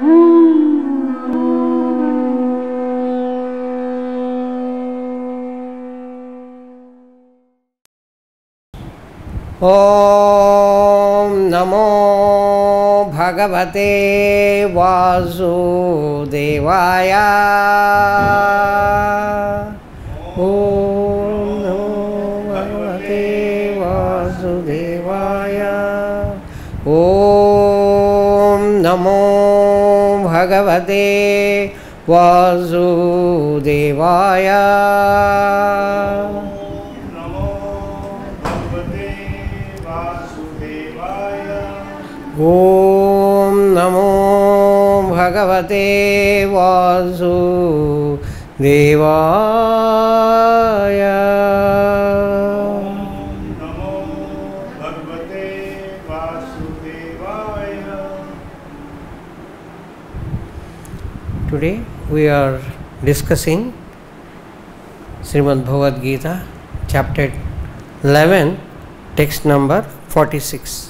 Om Namo Bhagavate Vasudevaya. Om Namo Bhagavate Vasudevaya. Om Namo Bhagavate Vasudevaya. Om Namo Bhagavate Vasudevaya. Today we are discussing Srimad Bhagavad Gita, chapter 11, text number 46.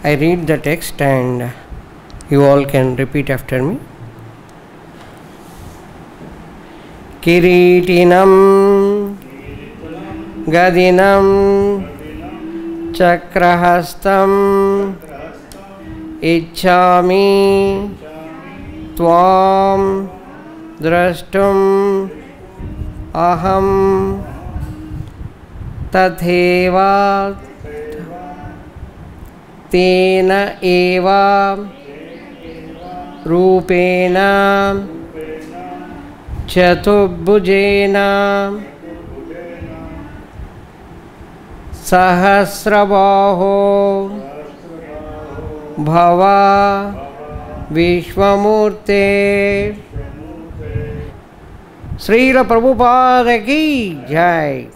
I read the text and you all can repeat after me. Kiritinam Gadinam Chakrahastam Ichchami Tvam Drashtum Aham Tatheva Tena eva Rupena Chatubhujena Sahasrabaho Bhava Vishwamurte. Srila Prabhupada ki jai.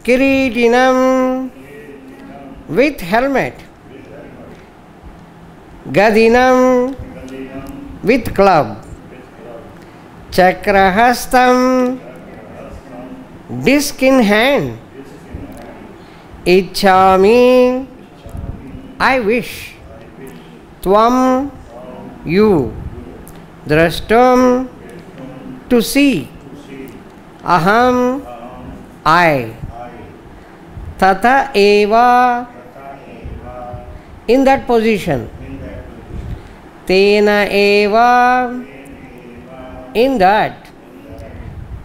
Kiritinam, with helmet. Gadinam, with club. Chakrahastam, disc in hand. Ichchami, I wish. Tvam, you. Drashtum, to see. Aham, I. Tata eva, in that position. Tena eva, in that.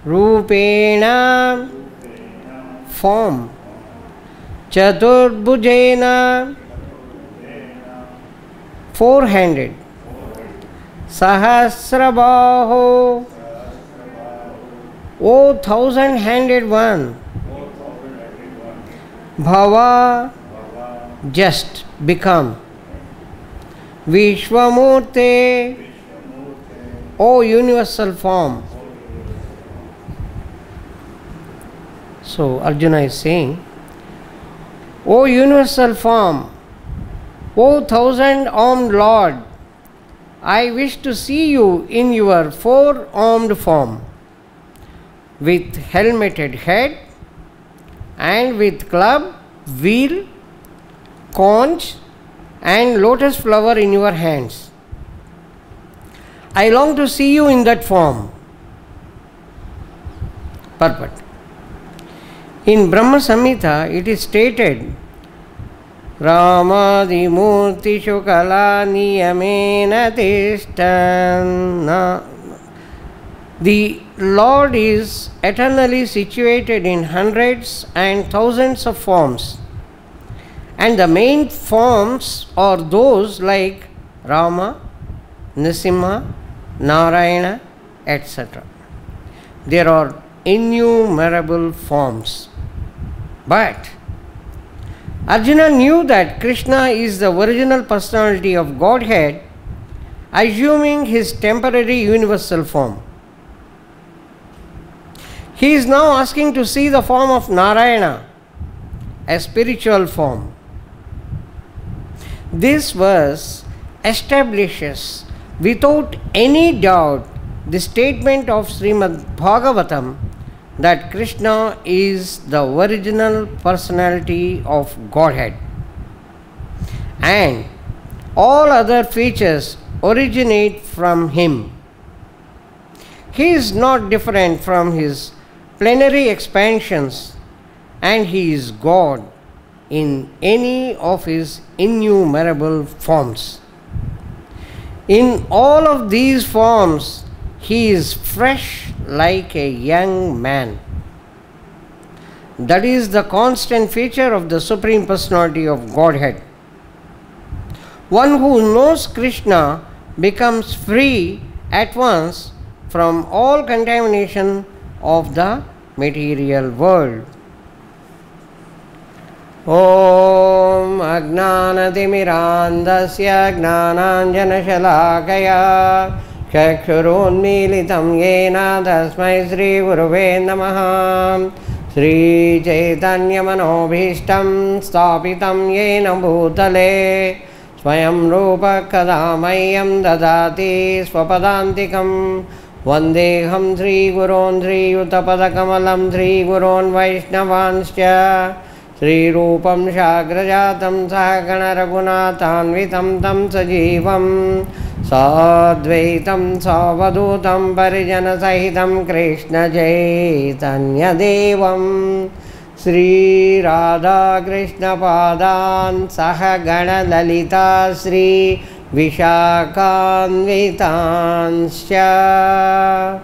Rupena, form. Chaturbhujena, four-handed. Sahasrabaho, O thousand-handed one. Bhava, just become. Vishwamurte, O universal form. So Arjuna is saying, O universal form, O thousand-armed Lord, I wish to see you in your four-armed form, with helmeted head and with club, wheel, conch and lotus flower in your hands. I long to see you in that form. Purport. In Brahma Samhita it is stated, Ramadi Murti Shukala Niyamena Tishtan. The Lord is eternally situated in hundreds and thousands of forms, and the main forms are those like Rama, Nrsimha, Narayana, etc. There are innumerable forms. But Arjuna knew that Krishna is the original personality of Godhead, assuming his temporary universal form. He is now asking to see the form of Narayana, a spiritual form. This verse establishes without any doubt the statement of Srimad Bhagavatam that Krishna is the original personality of Godhead, and all other features originate from Him. He is not different from His plenary expansions, and He is God in any of His innumerable forms. In all of these forms, He is fresh like a young man. That is the constant feature of the Supreme Personality of Godhead. One who knows Krishna becomes free at once from all contamination of the material world. Om Ajnanatimirandasya Gnananjanashalakaya Chakshurunmilitam Yena Tasmai Sri Gurave Namaha. Sri Chaitanya Manobhishtam Stapitam Yena Bhutale Swayam Rupa Kadamayam Dadati Swapadantikam Vandeham Sri Gurun Sri Yuttapadakamalam Sri Gurun Vaishnavanscha Sri Rupam Shagrajatam Sahagana Raghunathanvitam Tam Sajivam Sadvaitam Savadutam Parijana Sahitam Krishna Chaitanya Devam Sri Radha Krishna Padan Sahagana Lalita Sri Vishakhanvitanscha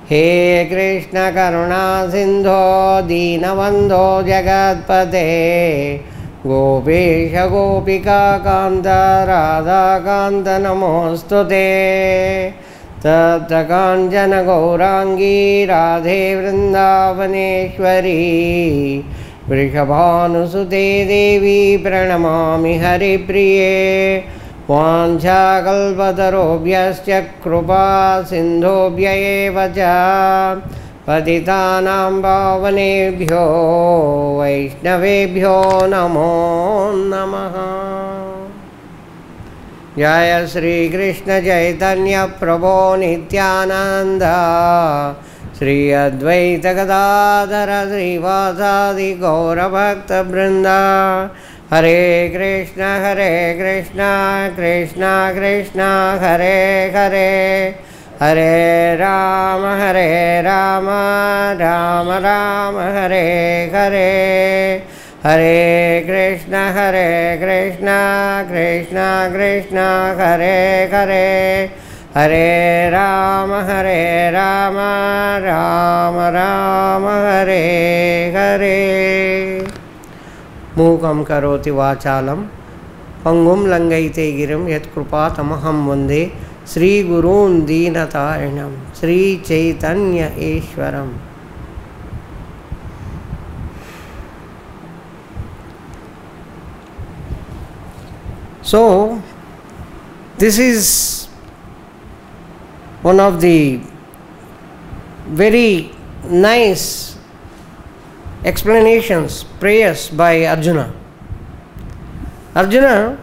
He Krishna Karuna Sindho Dinavandho Jagatpate Gopesha Gopika Kanta Radha Kanta Namostute Tapta Kanjana Gaurangi Radhe Vrindavaneshwari Vrishabhanusute Devi Pranamami Haripriye Vanchakalpatarobhyascha Krupa Sindhobhya eva ca Patitanam Bhavanebhyo Vaishnavebhyo Namo Namaha. Jaya Sri Krishna Chaitanya Prabhu Nityananda Sri Advaita Gadadhara Sri Vasadi Gaura Bhakta Vrinda. Hare Krishna Krishna Krishna Hare Hare Hare Rama Rama Rama Hare Hare Hare Krishna Krishna Krishna Hare Hare Hare Rama Rama Hare Hare. Mukam karoti vachalam pangum langaite girim yat krupa tamaham vande Sri Gurun Deenatarinam Sri Chaitanya Ishwaram. So, this is one of the very nice explanations, prayers by Arjuna. Arjuna,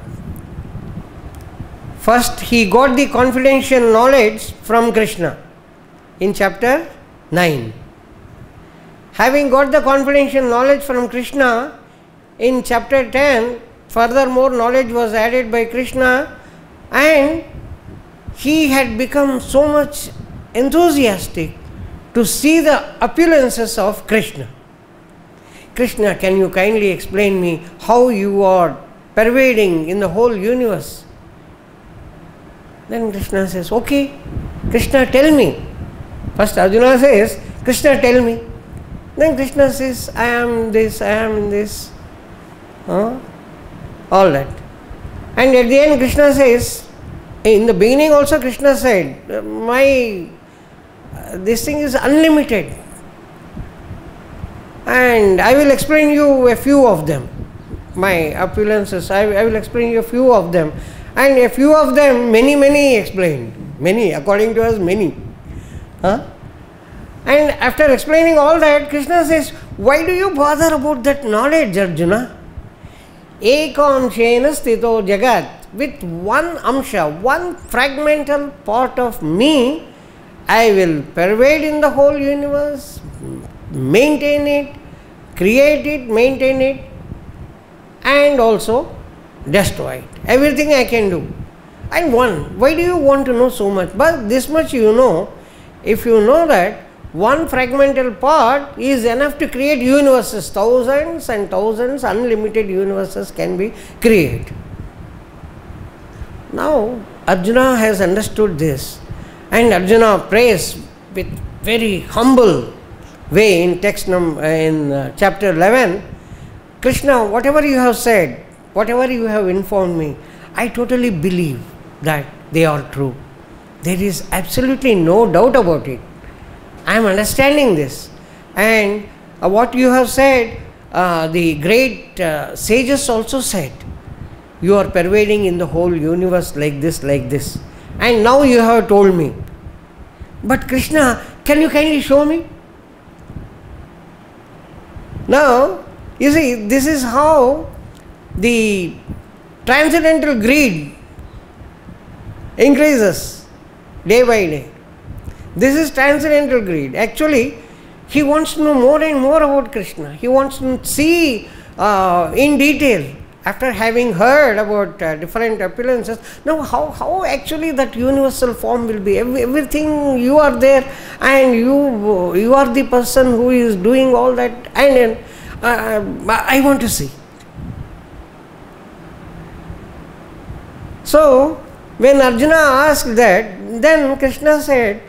first he got the confidential knowledge from Krishna in chapter 9. Having got the confidential knowledge from Krishna in chapter 10, furthermore knowledge was added by Krishna, and he had become so much enthusiastic to see the opulences of Krishna. Krishna, can you kindly explain me how you are pervading in the whole universe? Then Krishna says, okay, Krishna, tell me. First Arjuna says, Krishna, tell me. Then Krishna says, I am this, I am this. All that. And at the end Krishna says, in the beginning also Krishna said, this thing is unlimited. And I will explain you a few of them. My opulences, I will explain you a few of them. And a few of them, many explained. Many, according to us, many. And after explaining all that, Krishna says, why do you bother about that knowledge, Arjuna? Ekamshena sthito jagat. With one amsha, one fragmental part of me, I will pervade in the whole universe, maintain it, create it, maintain it, and also destroy it. Everything I can do. And one, why do you want to know so much? But this much you know, if you know that one fragmental part is enough to create universes, thousands and thousands, unlimited universes can be created. Now Arjuna has understood this, and Arjuna prays with very humble way in chapter 11, Krishna, whatever you have said, whatever you have informed me, I totally believe that they are true. There is absolutely no doubt about it. I am understanding this. And what you have said, the great sages also said, you are pervading in the whole universe like this, like this. And now you have told me. But Krishna, can you kindly show me? Now, you see, this is how the transcendental greed increases day by day. This is transcendental greed. Actually, he wants to know more and more about Krishna. He wants to see in detail, after having heard about different appearances. Now, how actually that universal form will be? Everything you are there, and you are the person who is doing all that, and I want to see. So, when Arjuna asked that, then Krishna said,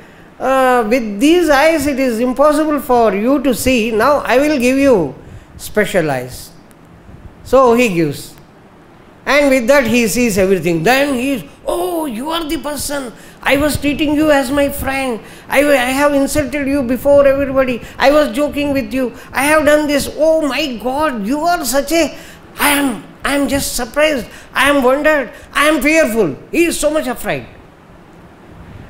with these eyes it is impossible for you to see, now I will give you special eyes. So he gives. And with that he sees everything. Then he is, oh, you are the person. I was treating you as my friend. I have insulted you before everybody. I was joking with you. I have done this. Oh my God, you are such a... I am just surprised. I am wondered. I am fearful. He is so much afraid.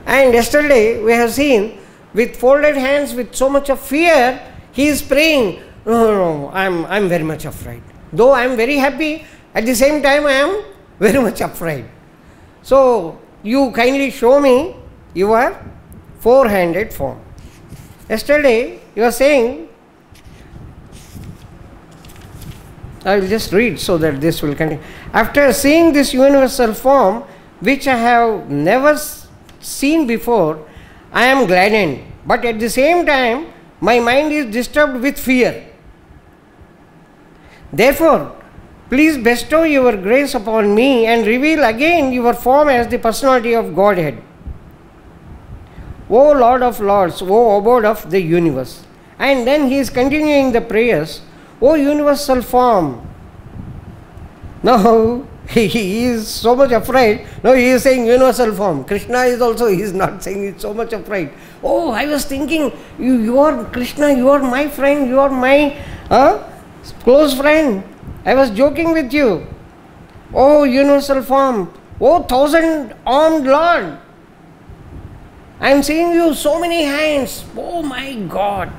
And yesterday we have seen, with folded hands, with so much of fear, he is praying, no, I am very much afraid. Though I am very happy, at the same time I am very much afraid. So, you kindly show me your four-handed form. Yesterday you are saying, I will just read so that this will continue. After seeing this universal form, which I have never seen before, I am gladdened, but at the same time my mind is disturbed with fear. Therefore, please bestow your grace upon me and reveal again your form as the personality of Godhead. O Lord of Lords, O abode of the universe. And then he is continuing the prayers, O universal form. Now he is so much afraid. Now he is saying universal form. Krishna is also, he is not saying, he is so much afraid. Oh, I was thinking, you are Krishna, you are my friend, you are my close friend. I was joking with you. Oh, universal form. Oh, thousand-armed Lord. I am seeing you so many hands. Oh my God.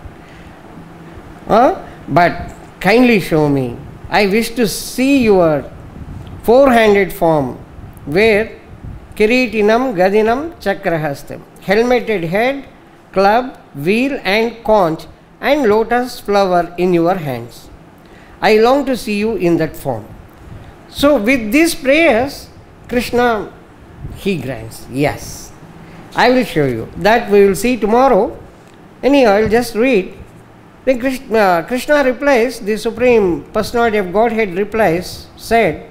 But kindly show me. I wish to see your four-handed form, where Kiritinam Gadinam Chakrahastam, helmeted head, club, wheel and conch, and lotus flower in your hands. I long to see you in that form. So with these prayers, Krishna, he grants, yes, I will show you. That we will see tomorrow. Anyhow, I will just read. Then Krishna replies, the Supreme Personality of Godhead replies, said,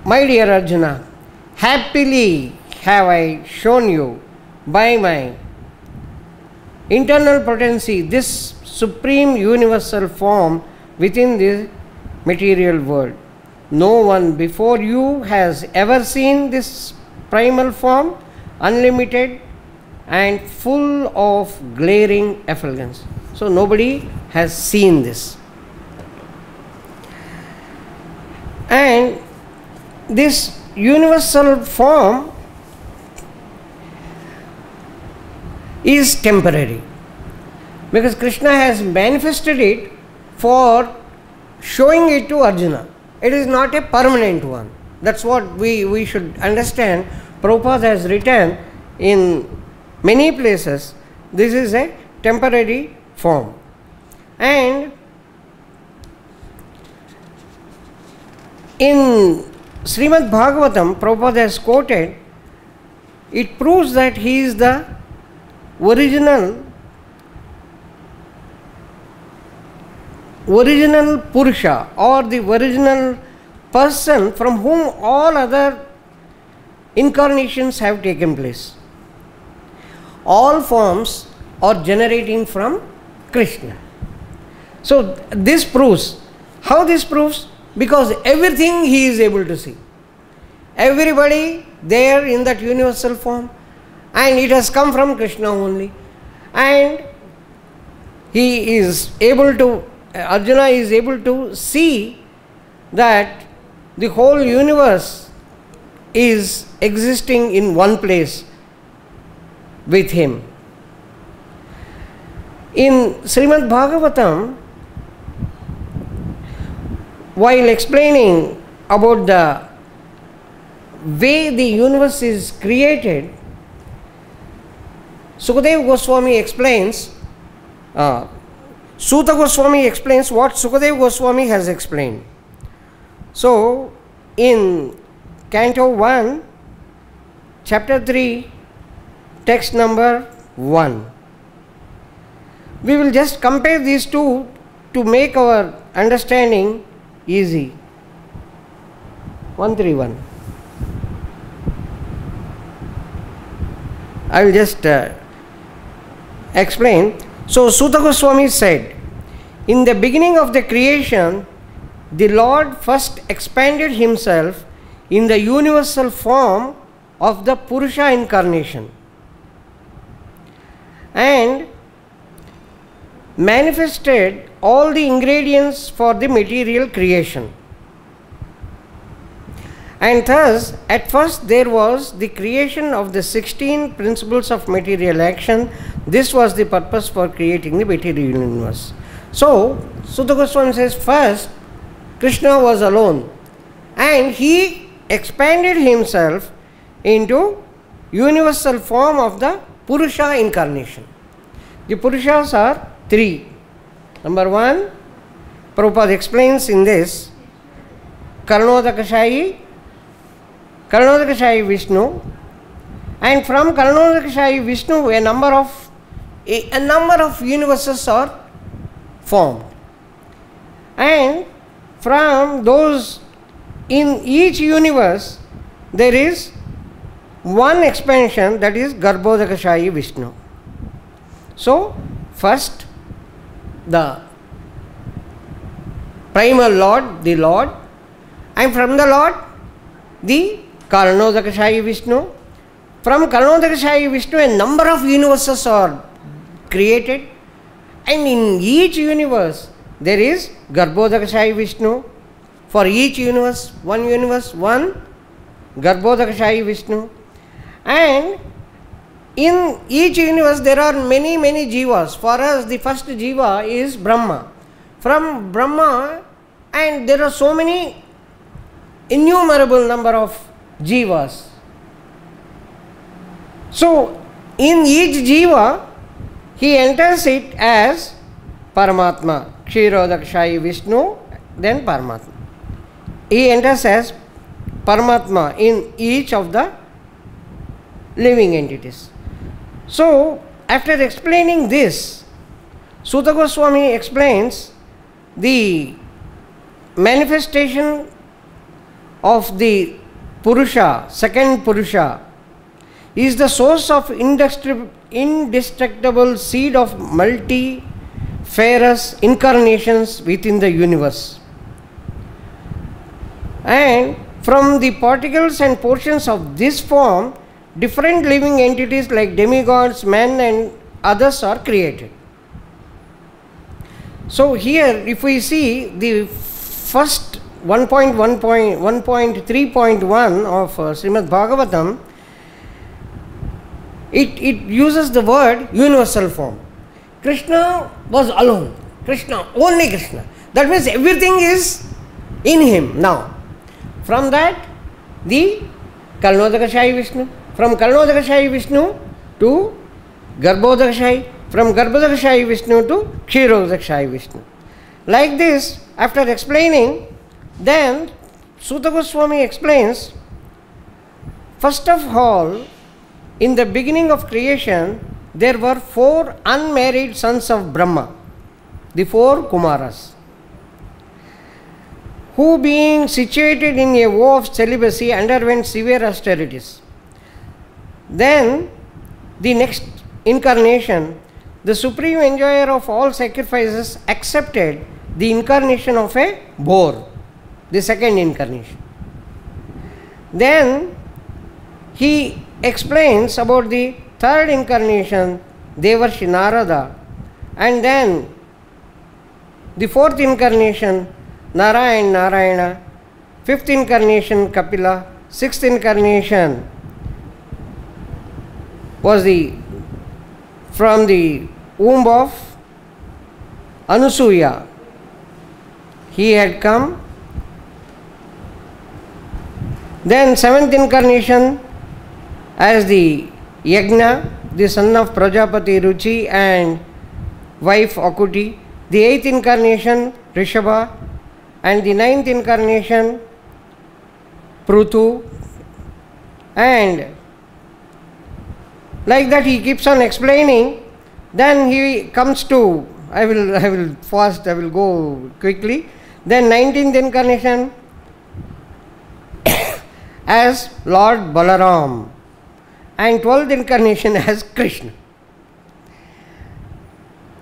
my dear Arjuna, happily have I shown you by my internal potency this supreme universal form within the material world. No one before you has ever seen this primal form, unlimited and full of glaring effulgence. So nobody has seen this. And this universal form is temporary, because Krishna has manifested it for showing it to Arjuna. It is not a permanent one. That's what we should understand. Prabhupada has written in many places this is a temporary form. And in Srimad Bhagavatam, Prabhupada has quoted, it proves that he is the original Purusha, or the original person from whom all other incarnations have taken place. All forms are generating from Krishna. So this proves. How this proves? Because everything he is able to see. Everybody there in that universal form, and it has come from Krishna only. And he is able to, Arjuna is able to see that the whole universe is existing in one place with him. In Srimad Bhagavatam, while explaining about the way the universe is created, Sukadeva Goswami explains, Suta Goswami explains what Sukadeva Goswami has explained. So, in Canto 1, Chapter 3, text number 1, we will just compare these two to make our understanding easy. 131. I will just explain. So Suta Goswami said, in the beginning of the creation, the Lord first expanded himself in the universal form of the Purusha incarnation and manifested all the ingredients for the material creation. And thus, at first there was the creation of the 16 principles of material action. This was the purpose for creating the material universe. So, Suta Goswami says, first Krishna was alone and he expanded himself into universal form of the Purusha incarnation. The Purushas are three. Number one, Prabhupada explains in this, Karnodakashayi Vishnu, and from Karnodakashayi Vishnu a number of universes are formed, and from those, in each universe there is one expansion, that is Garbhodakashayi Vishnu. So first the primal Lord, the Lord, and from the Lord the Karnodakashayi Vishnu. From Karnodakashayi Vishnu a number of universes are created, and in each universe there is Garbhodakashayi Vishnu. For each universe, one Garbhodakashayi Vishnu. And in each universe there are many jivas. For us the first jiva is Brahma. From Brahma, and there are so many innumerable number of jivas. So in each jiva he enters it as Paramatma, Kshirodakashayi Vishnu, then Paramatma. He enters as Paramatma in each of the living entities. So after explaining this, Suta Goswami explains the manifestation of the Purusha, second Purusha, is the source of indestructible seed of multifarious incarnations within the universe. And from the particles and portions of this form, different living entities like demigods, men and others are created. So here if we see the first 1.3.1 of Srimad Bhagavatam, it uses the word universal form. Krishna was alone. Krishna, only Krishna. That means everything is in him now. From that, the Karnodakashayi Vishnu. From Karnodakashayi Vishnu to Garbhodakshai, from Garbhodakshai Vishnu to Kshirodakshai Vishnu. Like this, after explaining, then Suta Goswami explains, first of all, in the beginning of creation, there were 4 unmarried sons of Brahma, the 4 Kumaras, who being situated in a vow of celibacy underwent severe austerities. Then, the next incarnation, the supreme enjoyer of all sacrifices accepted the incarnation of a boar, the second incarnation. Then, he explains about the third incarnation, Devarshi Narada, and then the fourth incarnation, Narayana, fifth incarnation, Kapila, sixth incarnation was from the womb of Anusuya. He had come. Then seventh incarnation as the Yagna, the son of Prajapati Ruchi and wife Akuti. The eighth incarnation Rishabha, and the ninth incarnation Prutu, and like that he keeps on explaining. Then he comes to, I will go quickly. Then 19th incarnation as Lord Balaram, and 12th incarnation as Krishna.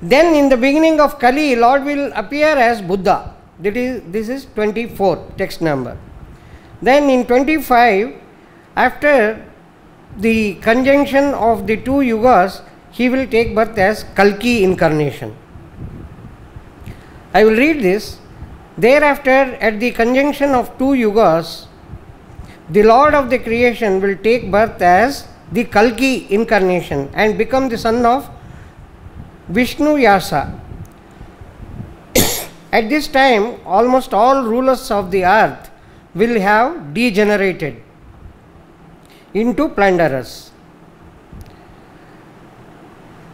Then in the beginning of Kali, Lord will appear as Buddha. This is 24th text number. Then in 25, after the conjunction of the 2 yugas, he will take birth as Kalki incarnation. I will read this. Thereafter, at the conjunction of 2 yugas, the Lord of the creation will take birth as the Kalki incarnation and become the son of Vishnu Yasa. At this time, almost all rulers of the earth will have degenerated into plunderers.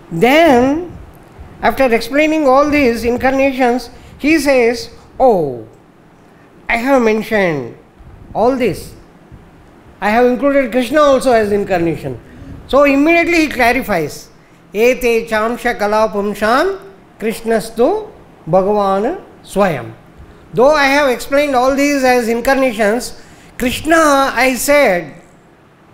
Then, after explaining all these incarnations, he says, "Oh, I have mentioned all this. I have included Krishna also as incarnation." So immediately he clarifies, "Ete chamsha kala pumsham Krishnastu Bhagavan Swayam." Though I have explained all these as incarnations, Krishna, I said,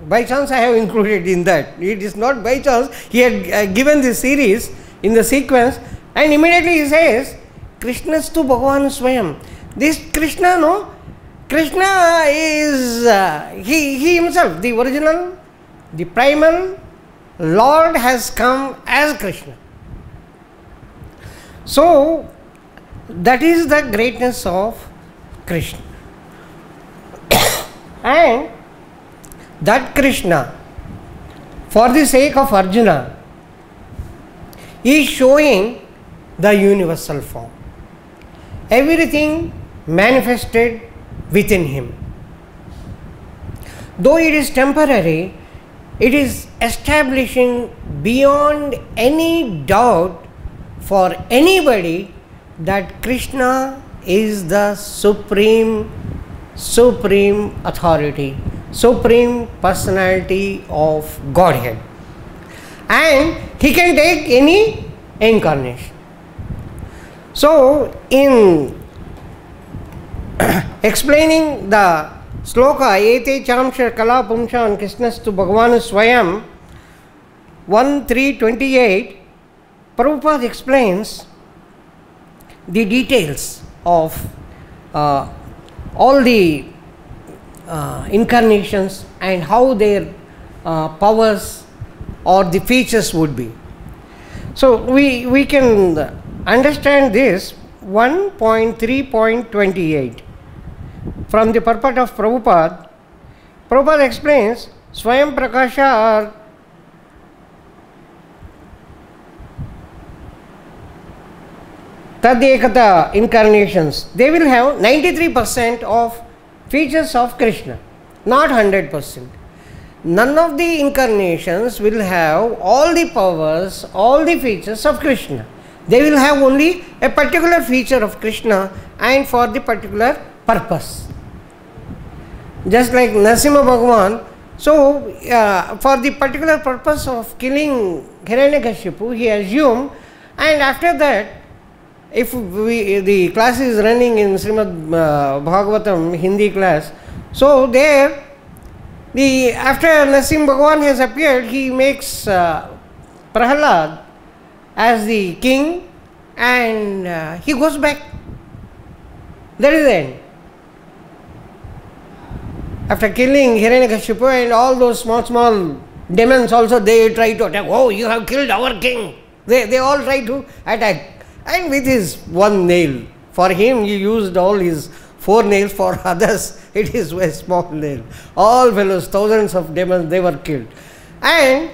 by chance I have included in that. It is not by chance. He had given this series in the sequence, and immediately he says, "Krishnastu Bhagavan Swayam." This Krishna, no? Krishna is he himself, the original, the primal Lord has come as Krishna. So that is the greatness of Krishna. And that Krishna, for the sake of Arjuna, is showing the universal form. Everything manifested within him. Though it is temporary, it is establishing beyond any doubt for anybody that Krishna is the supreme authority, supreme personality of Godhead, and he can take any incarnation. So in explaining the sloka Ete Chamsha Kala Pumshan Krishnastu Bhagavan Swayam 1.3.28, Prabhupada explains the details of all the incarnations and how their powers or the features would be. So we can understand this 1.3.28 from the purport of Prabhupada. Prabhupada explains Swayam Prakasha or Tadekata incarnations, they will have 93% of features of Krishna, not 100%. none of the incarnations will have all the powers, all the features of Krishna. They will have only a particular feature of Krishna and for the particular purpose. Just like Narasimha Bhagavan, so for the particular purpose of killing Hiranyakashipu, he assumed, and after that, if the class is running in Srimad Bhagavatam Hindi class, so there, after Narasimha Bhagavan has appeared, he makes Prahalad as the king, and he goes back. That is the end. After killing Hiranyakashipu and all those small demons also, they try to attack. Oh, you have killed our king. They all try to attack. And with his one nail. For him, he used all his 4 nails. For others, it is a small nail. All fellows, thousands of demons, they were killed. And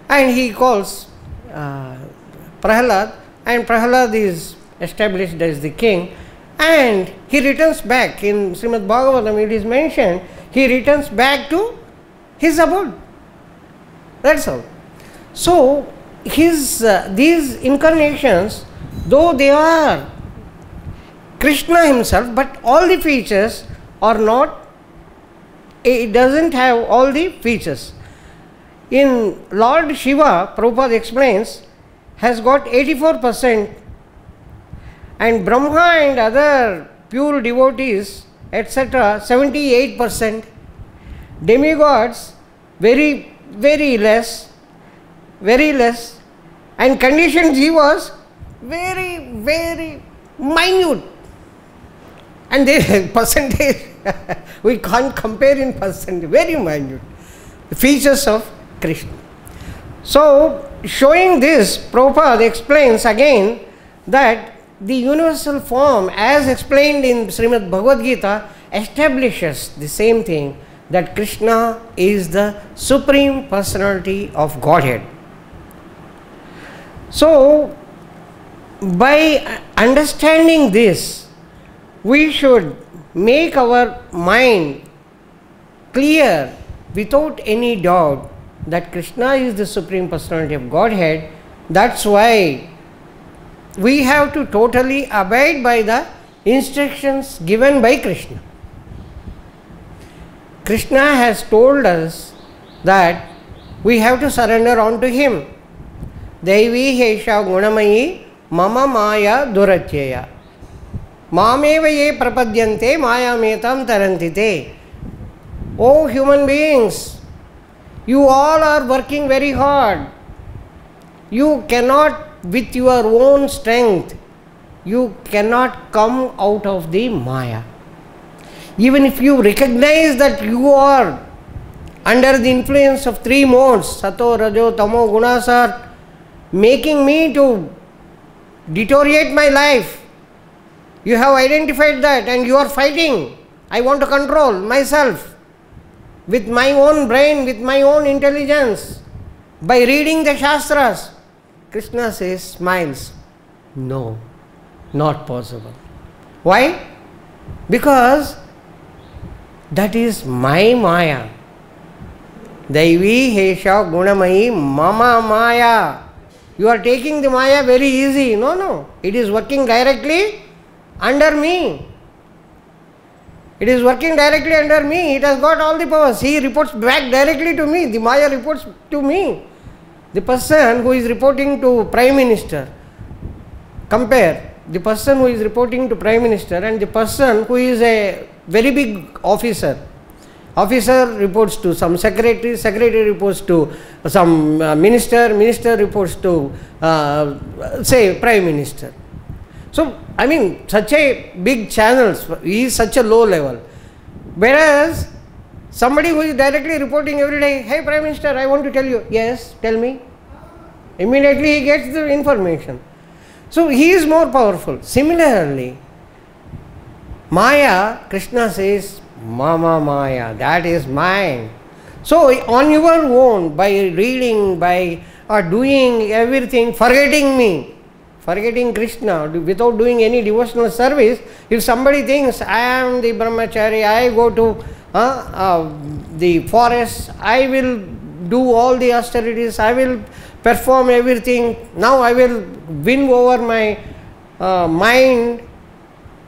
he calls Prahalad, and Prahalad is established as the king. And he returns back. In Srimad Bhagavatam it is mentioned, he returns back to his abode. That's all. So, these incarnations, though they are Krishna himself, but all the features are not, it doesn't have all the features. In Lord Shiva, Prabhupada explains, has got 84%, and Brahma and other pure devotees, etc., 78%. Demigods, very less, and conditioned jivas, very minute. And the percentage, we can't compare in percentage, very minute. The features of Krishna. So, showing this, Prabhupada explains again that the universal form, as explained in Srimad Bhagavad Gita, establishes the same thing, that Krishna is the Supreme Personality of Godhead. So, by understanding this, we should make our mind clear without any doubt that Krishna is the Supreme Personality of Godhead. That's why we have to totally abide by the instructions given by Krishna. Krishna has told us that we have to surrender on to him. Devi hesha gunamayi mama maya durachyaya mameva ye prapadyante maya metam tarantite. O human beings, you all are working very hard. You cannot, with your own strength, you cannot come out of the Maya. Even if you recognize that you are under the influence of 3 modes, Sato, Rajo, Tamo, Gunas are making me to deteriorate my life. You have identified that and you are fighting. I want to control myself with my own brain, with my own intelligence, by reading the Shastras. Krishna says, smiles, no, not possible. Why? Because that is my Maya. Daivi hesha gunamayi mama Maya. You are taking the Maya very easy. No. It is working directly under me. It is working directly under me. It has got all the powers. He reports back directly to me. The Maya reports to me. The person who is reporting to Prime Minister, compare the person who is reporting to Prime Minister and the person who is a very big officer. Officer reports to some secretary, secretary reports to some minister, minister reports to say Prime Minister. So, I mean, such a big channels, he is such a low level. Whereas, somebody who is directly reporting every day, hey Prime Minister, I want to tell you. Yes, tell me. Immediately he gets the information. So, he is more powerful. Similarly, Maya, Krishna says, Mama Maya, that is mine. So, on your own, by reading, by doing everything, forgetting me, forgetting Krishna, without doing any devotional service, if somebody thinks, I am the brahmachari, I go to the forests, I will do all the austerities, I will perform everything, now I will win over my mind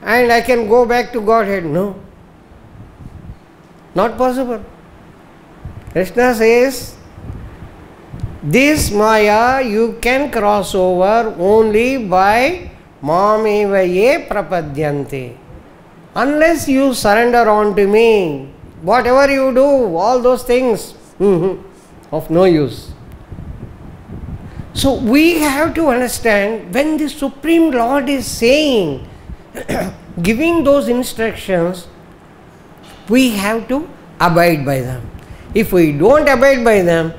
and I can go back to Godhead. No, not possible. Krishna says, this Maya you can cross over only by Mameva ye prapadyante. Unless you surrender on to me, whatever you do, all those things, of no use. So we have to understand, when the Supreme Lord is saying, giving those instructions, we have to abide by them. If we don't abide by them,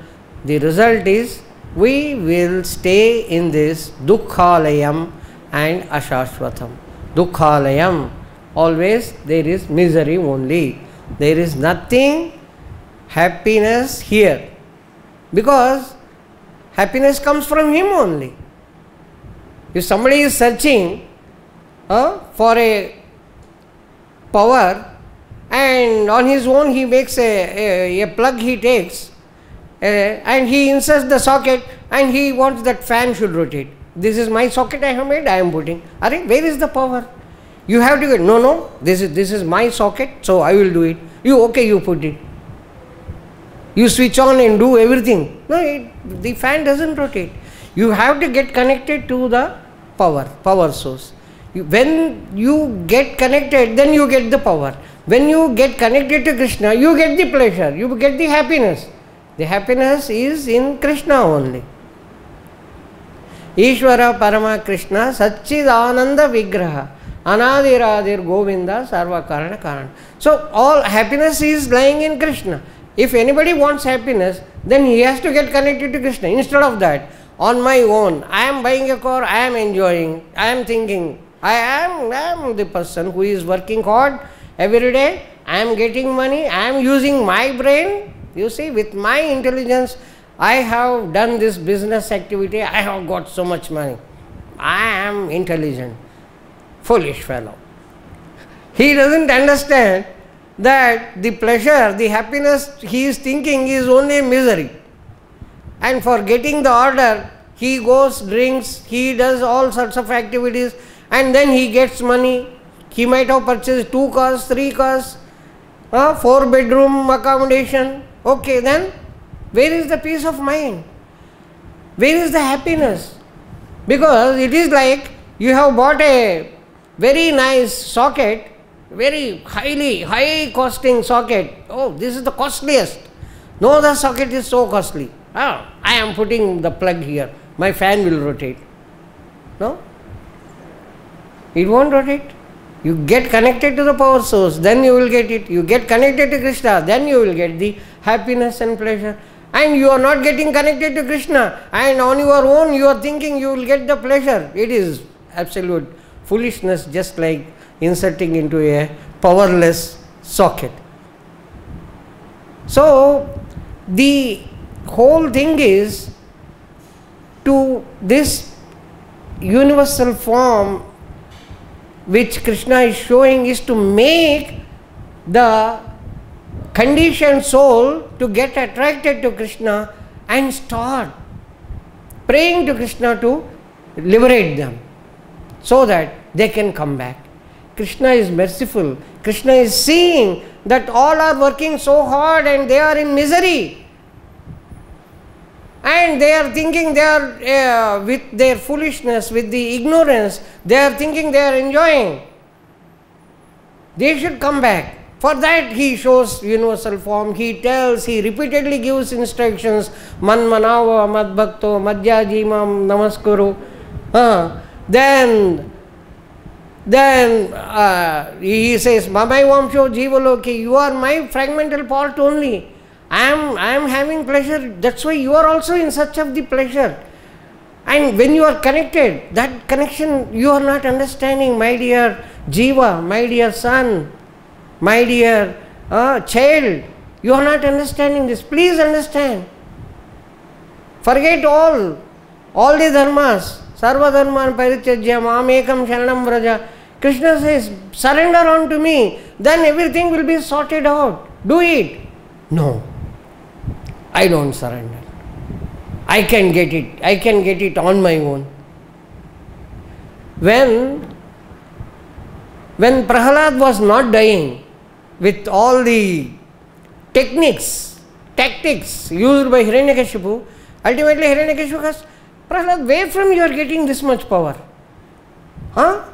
the result is we will stay in this dukkhalayam and ashashvatam. Dukkhalayam, always there is misery only. There is nothing happiness here, because happiness comes from him only. If somebody is searching for a power and on his own he makes a plug, he takes and he inserts the socket and he wants that fan should rotate. This is my socket I have made, I am putting. Where is the power? You have to get, no, this is my socket, so I will do it. You put it. You switch on and do everything. No, the fan doesn't rotate. You have to get connected to the power source. When you get connected, then you get the power. When you get connected to Krishna, you get the pleasure, you get the happiness. The happiness is in Krishna only. Ishvara Parama Krishna Satchidananda Vigraha Anadiradir Govinda Sarva Karana Karana. So all happiness is lying in Krishna. If anybody wants happiness, then he has to get connected to Krishna. Instead of that, on my own, I am buying a car, I am enjoying, I am thinking, I am the person who is working hard every day, I am getting money, I am using my brain. You see, with my intelligence, I have done this business activity, I have got so much money. I am intelligent. Foolish fellow. He doesn't understand that the pleasure, the happiness he is thinking is only misery. And for getting the order, he goes, drinks, he does all sorts of activities, and then he gets money. He might have purchased 2 cars, 3 cars, 4-bedroom accommodation. Okay, then where is the peace of mind? Where is the happiness? Because it is like you have bought a very nice socket, very high costing socket. Oh, this is the costliest. No, the socket is so costly. I am putting the plug here, my fan will rotate. No, it won't rotate. You get connected to the power source, then you will get it. You get connected to Krishna, then you will get the happiness and pleasure. And you are not getting connected to Krishna, and on your own you are thinking you will get the pleasure. It is absolute foolishness, just like inserting into a powerless socket. So the whole thing is, to this universal form which Krishna is showing, is to make the conditioned soul to get attracted to Krishna and start praying to Krishna to liberate them, so that they can come back. Krishna is merciful. Krishna is seeing that all are working so hard and they are in misery. And they are thinking they are, with their foolishness, with the ignorance, they are thinking they are enjoying. They should come back. For that he shows universal form. He tells, he repeatedly gives instructions. Man manava madbhakto madhyajimam namaskuru. Then he says, Mamai Vamsho Jivaloki, you are my fragmental part only. I am having pleasure, that's why you are also in search of the pleasure. And when you are connected, that connection you are not understanding, my dear Jiva, my dear son, my dear child, you are not understanding this. Please understand. Forget all the dharmas, sarva dharman parityajya mamekam sharanam vraja. Krishna says, surrender unto me, then everything will be sorted out. Do it. No, I don't surrender. I can get it. I can get it on my own. When Prahalad was not dying, with all the tactics used by Hiranyakashipu, ultimately Hiranyakashipu asked, Prahalad, where from you are getting this much power? Huh?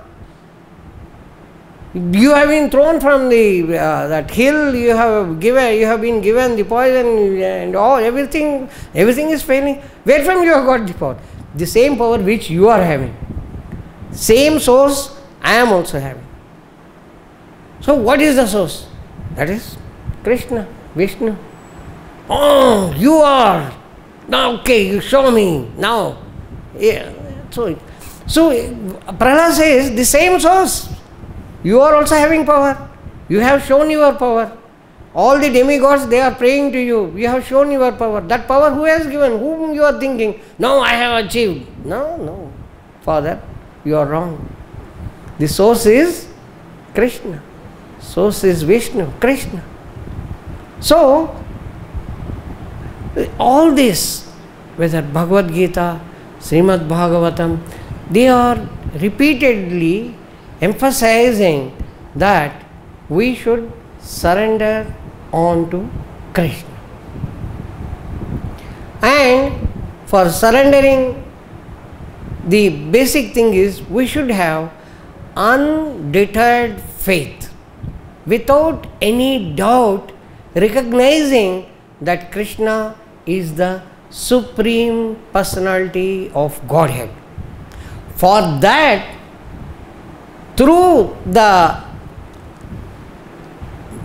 You have been thrown from the that hill. You have been given the poison and all. Everything is failing. Where from you have got the power? The same power which you are having. Same source I am also having. So what is the source? That is Krishna, Vishnu. Oh, you are. Now, okay, you show me. Now. Yeah. So Prahlad says, the same source. You are also having power. You have shown your power. All the demigods, they are praying to you. You have shown your power. That power who has given? Whom you are thinking? No, I have achieved. No. Father, you are wrong. The source is Krishna. Source is Vishnu, Krishna. So, all this, whether Bhagavad Gita, Srimad Bhagavatam, they are repeatedly emphasizing that we should surrender on to Krishna. And for surrendering, the basic thing is we should have undeterred faith, without any doubt, recognizing that Krishna is the Supreme Personality of Godhead. For that, through the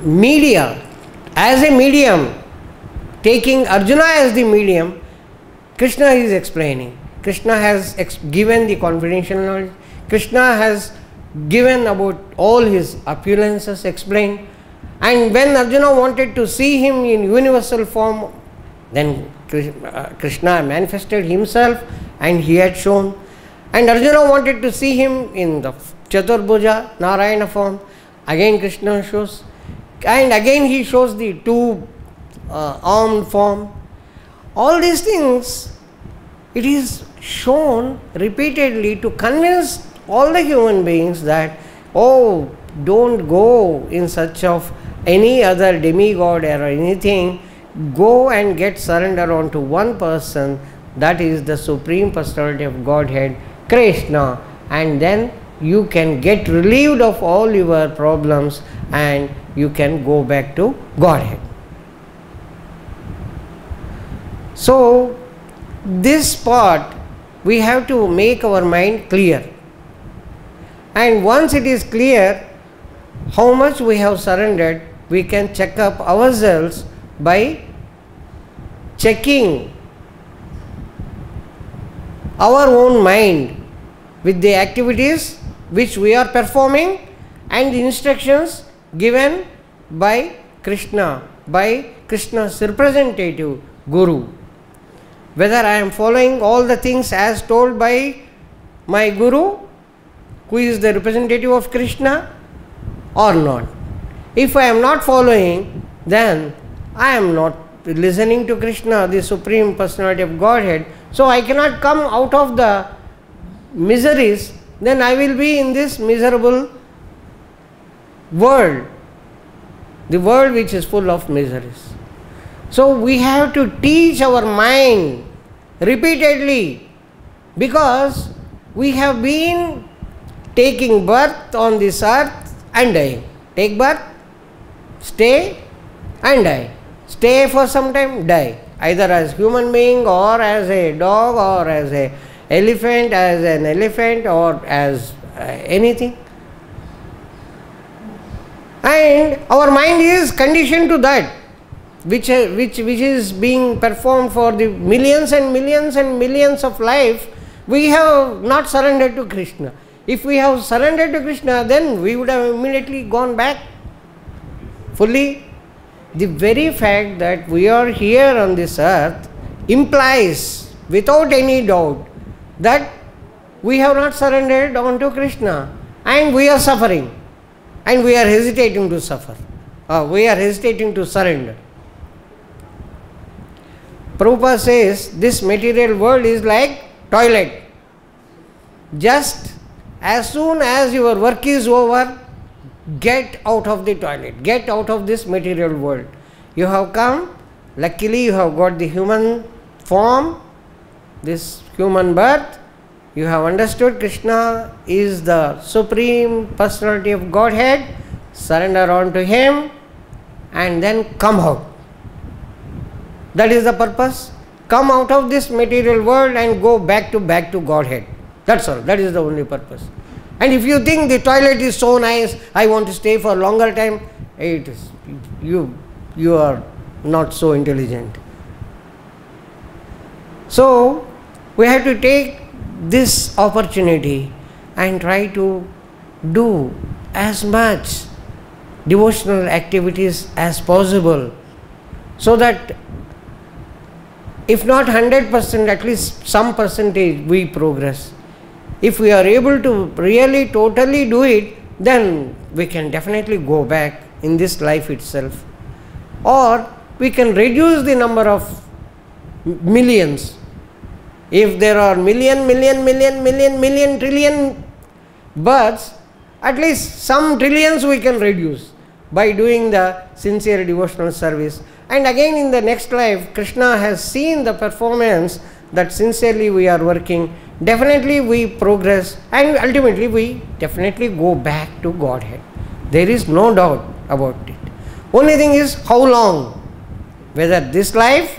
media, as a medium, taking Arjuna as the medium, Krishna is explaining. Krishna has given the confidential knowledge. Krishna has given about all his opulences, explained. And when Arjuna wanted to see him in universal form, then Krishna manifested himself and he had shown. And Arjuna wanted to see him in the Chaturbhuja, Narayana form. Again Krishna shows. And again he shows the two armed form. All these things, it is shown repeatedly to convince all the human beings that, oh, don't go in search of any other demigod or anything. Go and get surrender onto one person, that is the Supreme Personality of Godhead, Krishna, and then you can get relieved of all your problems and you can go back to Godhead. So, this part we have to make our mind clear. And once it is clear how much we have surrendered, we can check up ourselves by checking our own mind with the activities which we are performing and the instructions given by Krishna, by Krishna's representative Guru. Whether I am following all the things as told by my Guru, who is the representative of Krishna, or not. If I am not following, then I am not listening to Krishna, the Supreme Personality of Godhead. So I cannot come out of the miseries, then I will be in this miserable world, the world which is full of miseries. So we have to teach our mind repeatedly, because we have been taking birth on this earth and dying. Take birth, stay and die. Stay for some time, die. Either as human being or as a dog or as an elephant or as anything. And our mind is conditioned to that, which is being performed for the millions and millions and millions of life. We have not surrendered to Krishna. If we have surrendered to Krishna, then we would have immediately gone back fully. The very fact that we are here on this earth implies without any doubt that we have not surrendered on to Krishna and we are suffering and we are hesitating to suffer. we are hesitating to surrender. Prabhupada says this material world is like toilet. Just as soon as your work is over, get out of the toilet, get out of this material world. You have come, luckily you have got the human form, this human birth. You have understood Krishna is the Supreme Personality of Godhead. Surrender on to Him and then come out. That is the purpose. Come out of this material world and go back to Godhead. That's all. That is the only purpose. And if you think the toilet is so nice, I want to stay for a longer time, it is, you are not so intelligent. So we have to take this opportunity and try to do as much devotional activities as possible, so that if not 100%, at least some percentage we progress. If we are able to really totally do it, then we can definitely go back in this life itself. Or we can reduce the number of millions. If there are million, trillion births, at least some trillions we can reduce by doing the sincere devotional service. And again in the next life, Krishna has seen the performance that sincerely we are working. Definitely we progress and ultimately we definitely go back to Godhead. There is no doubt about it. Only thing is how long, whether this life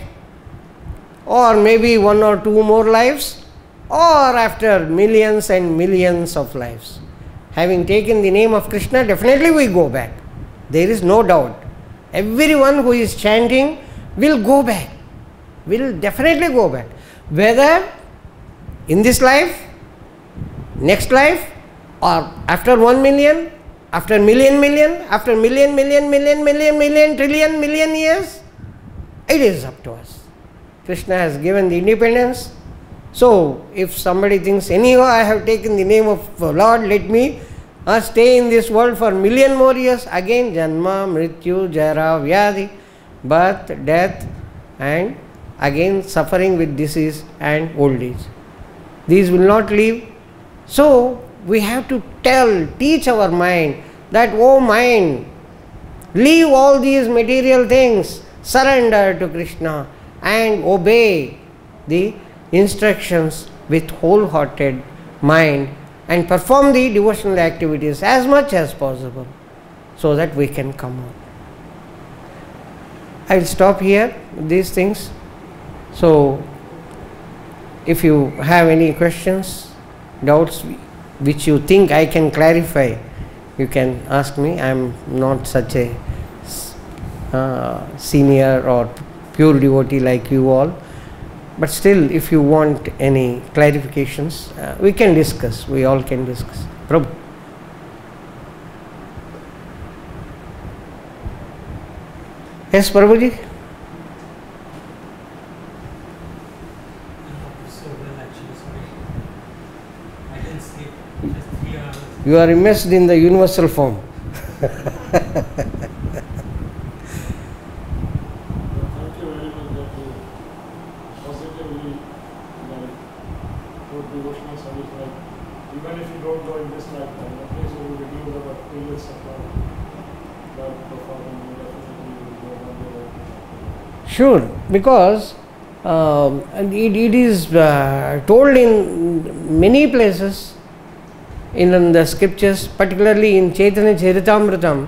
or maybe 1 or 2 more lives, or after millions and millions of lives. Having taken the name of Krishna, definitely we go back. There is no doubt. Everyone who is chanting will go back, will definitely go back. Whether in this life, next life, or after 1 million, after million, after million, trillion years, it is up to us. Krishna has given the independence. So if somebody thinks, anyhow I have taken the name of Lord, let me stay in this world for million more years, again Janma, Mrityu, Jara, Vyadhi, birth, death, and again suffering with disease and old age. These will not leave. So we have to teach our mind that, oh mind, leave all these material things, surrender to Krishna and obey the instructions with wholehearted mind and perform the devotional activities as much as possible so that we can come out. I will stop here with these things. So if you have any questions, doubts which you think I can clarify, you can ask me. I am not such a senior or pure devotee like you all, but still if you want any clarifications, we can discuss, we all can discuss. Prabhu. Yes, Prabhuji? So well actually, sorry. I didn't sleep, just 3 hours. You are immersed in the universal form. Sure, because it is told in many places in the scriptures, particularly in Chaitanya Charitamrita.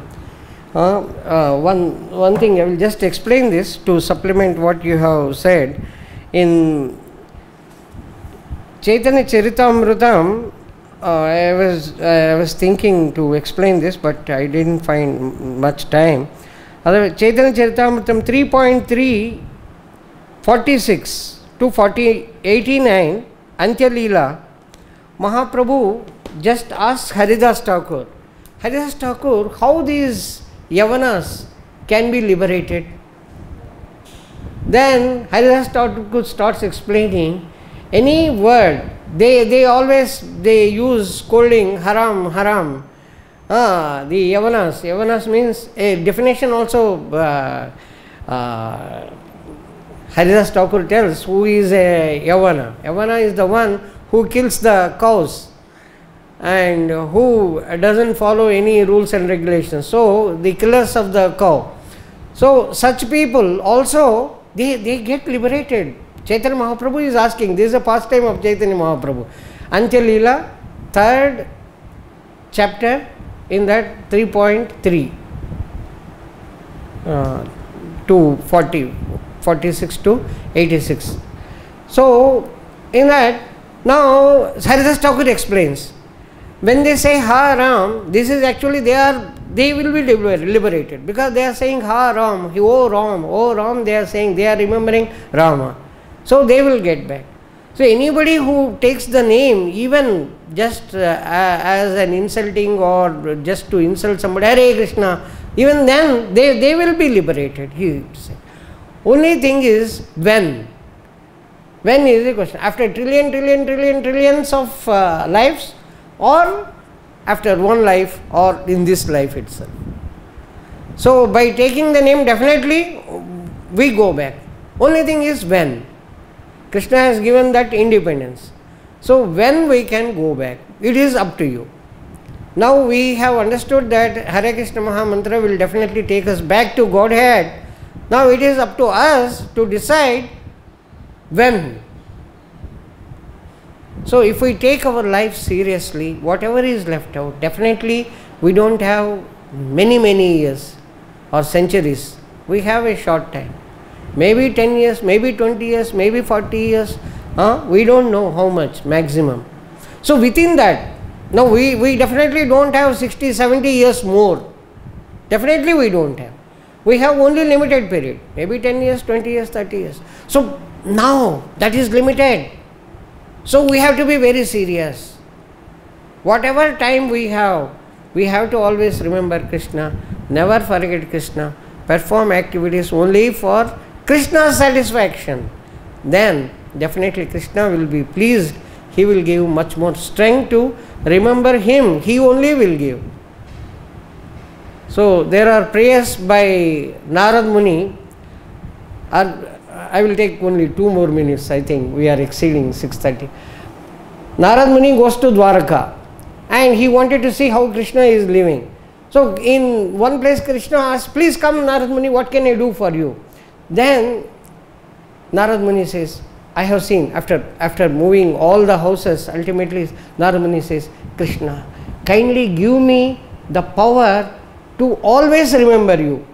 One thing, I will just explain this to supplement what you have said. In Chaitanya Charitamrita, I was thinking to explain this, but I didn't find much time. Otherwise, Chaitanya Charitamrita 3.3, 46 to 89, Antya Leela, Mahaprabhu just asked Haridas Thakur, how these Yavanas can be liberated? Then Haridas Thakur starts explaining, any word, they always use scolding, haram, haram. The Yavanas. Yavanas means a definition also. Haridas Thakur tells who is a Yavana. Yavana is the one who kills the cows and who doesn't follow any rules and regulations. So, the killers of the cow. So, such people also, they get liberated. Chaitanya Mahaprabhu is asking, this is a pastime of Chaitanya Mahaprabhu. Antya Leela, 3rd chapter, in that 3.3 to 46 to 86. So, in that, now Haridas Thakur explains, when they say Ha Ram, this is actually they will be liberated, because they are saying Ha Ram, oh Ram, they are saying, they are remembering Rama. So they will get back. So anybody who takes the name even just as an insulting or just to insult somebody, Hare Krishna, even then they will be liberated, he said. Only thing is when. When is the question? After trillions of lives, or after one life, or in this life itself. So by taking the name, definitely we go back. Only thing is when. Krishna has given that independence. So when we can go back, it is up to you. Now we have understood that Hare Krishna Mahamantra will definitely take us back to Godhead. Now it is up to us to decide when. So if we take our life seriously, whatever is left out, definitely we don't have many years or centuries. We have a short time. Maybe 10 years, maybe 20 years, maybe 40 years. We don't know how much maximum. So within that, now we definitely don't have 60, 70 years more. Definitely we don't have. We have only limited period. Maybe 10 years, 20 years, 30 years. So now that is limited. So we have to be very serious. Whatever time we have to always remember Krishna, never forget Krishna, perform activities only for Krishna's satisfaction. Then definitely Krishna will be pleased. He will give much more strength to remember him. He only will give. So there are prayers by Narad Muni. I will take only 2 more minutes. I think we are exceeding 6:30. Narad Muni goes to Dwaraka and he wanted to see how Krishna is living. So in one place Krishna asks, please come Narad Muni, what can I do for you? Then Narad Muni says, I have seen, after moving all the houses, ultimately Narad Muni says, Krishna, kindly give me the power to always remember you.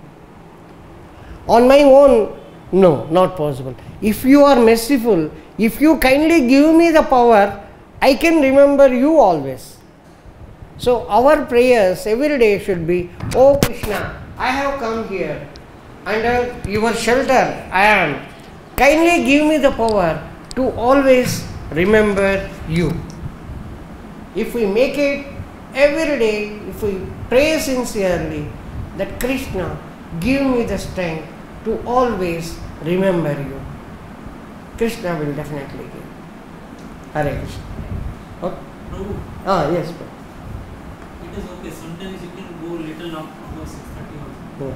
On my own, no, not possible. If you are merciful, if you kindly give me the power, I can remember you always. So our prayers every day should be, oh Krishna, I have come here, under your shelter I am. Kindly give me the power to always remember you. If we make it every day, if we pray sincerely that Krishna, give me the strength to always remember you, Krishna will definitely give. Hare Krishna. Okay. Prabhu, Yes. it is okay. Sometimes you can go little up above 6:30 also.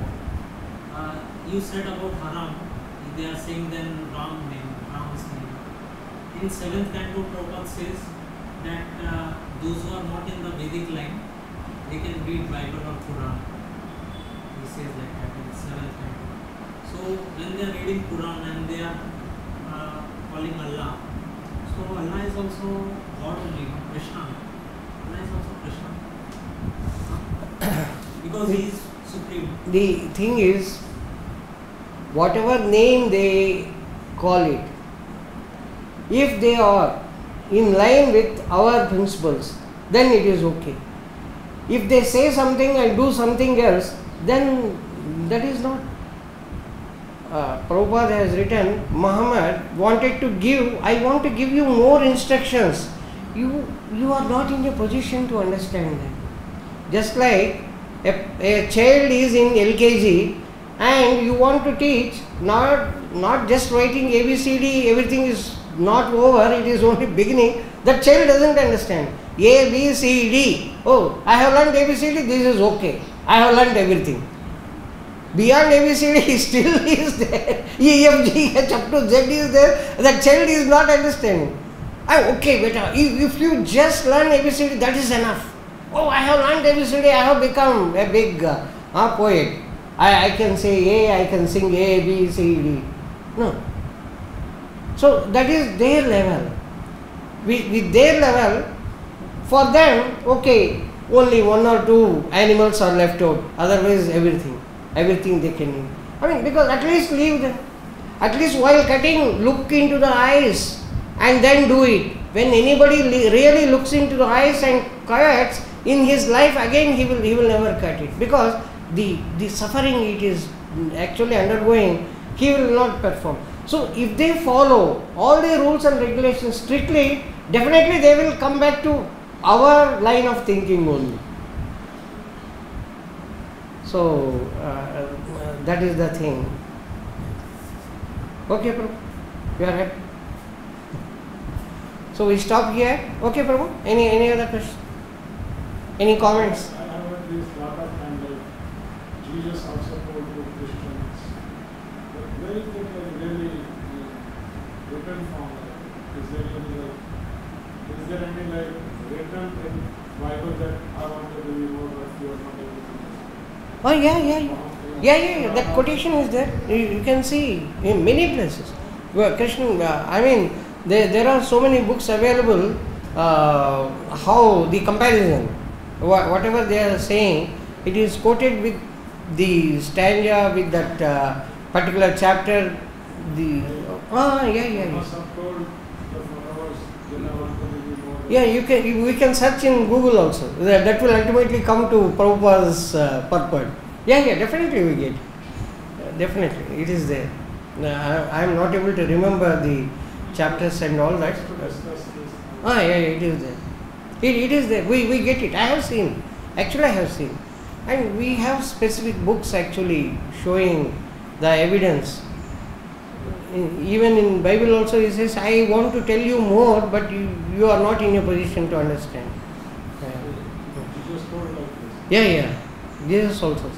Yeah. You said about Haram, they are saying then Ram's name. In 7th canto, Prabhupada says that those who are not in the Vedic line, they can read Bible or Quran. He says like that in 7th canto. So when they are reading Quran and they are calling Allah, so Allah is also God only, not Krishna. Allah is also Krishna. Because He is supreme. The thing is, whatever name they call it, if they are in line with our principles, then it is okay. If they say something and do something else, then that is not. Prabhupada has written, Muhammad wanted to give, I want to give you more instructions. You are not in a position to understand that. Just like a child is in LKG and you want to teach, not just writing ABCD, everything is not over, it is only beginning. That child doesn't understand. A, B, C, D. Oh, I have learned ABCD, this is okay. I have learned everything. Beyond ABCD still is there. E, F, G, H up to Z is there. That child is not understanding. Okay, beta, if you just learn ABCD, that is enough. Oh, I have learned ABCD, I have become a big poet. I can say A, I can sing A, B, C, D. No. So that is their level. With their level, for them, okay, only one or two animals are left out. Otherwise, everything they can eat. I mean, because at least leave them. At least while cutting, look into the eyes and then do it. When anybody really looks into the eyes and cuts, in his life again he will never cut it, because the suffering it is actually undergoing, he will not perform. So if they follow all the rules and regulations strictly, definitely they will come back to our line of thinking only. So that is the thing. Okay, Prabhu, you are happy? So we stop here. Okay, Prabhu. Any other question? Any comments? I have heard this lot of time, like Jesus also told to Christians, but where is it like really written from? Is there any like written in Bible that I want to do more, but you are not able to do? Oh yeah. That quotation is there. You can see in many places. Where Krishna, I mean, there are so many books available. How the comparison, whatever they are saying, it is quoted with the stanza, with that particular chapter. You must have told the followers that I want to do more. Yeah, we can search in Google also. That will ultimately come to Prabhupada's purport. Yeah, definitely we get. Definitely, it is there. I am not able to remember the chapters and all that. It is there. It is there. We get it. I have seen. Actually, I have seen. And we have specific books actually showing the evidence. Even in Bible also it says, I want to tell you more, but you are not in a position to understand. Jesus told like this. Jesus also.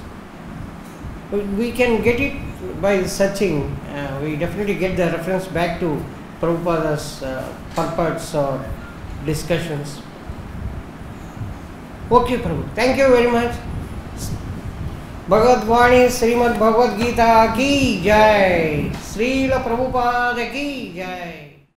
We can get it by searching. We definitely get the reference back to Prabhupada's purports or discussions. Okay, Prabhu. Thank you very much. Bhagavad Vani Srimad Bhagavad Gita ki jai. Srila Prabhupada ki jai.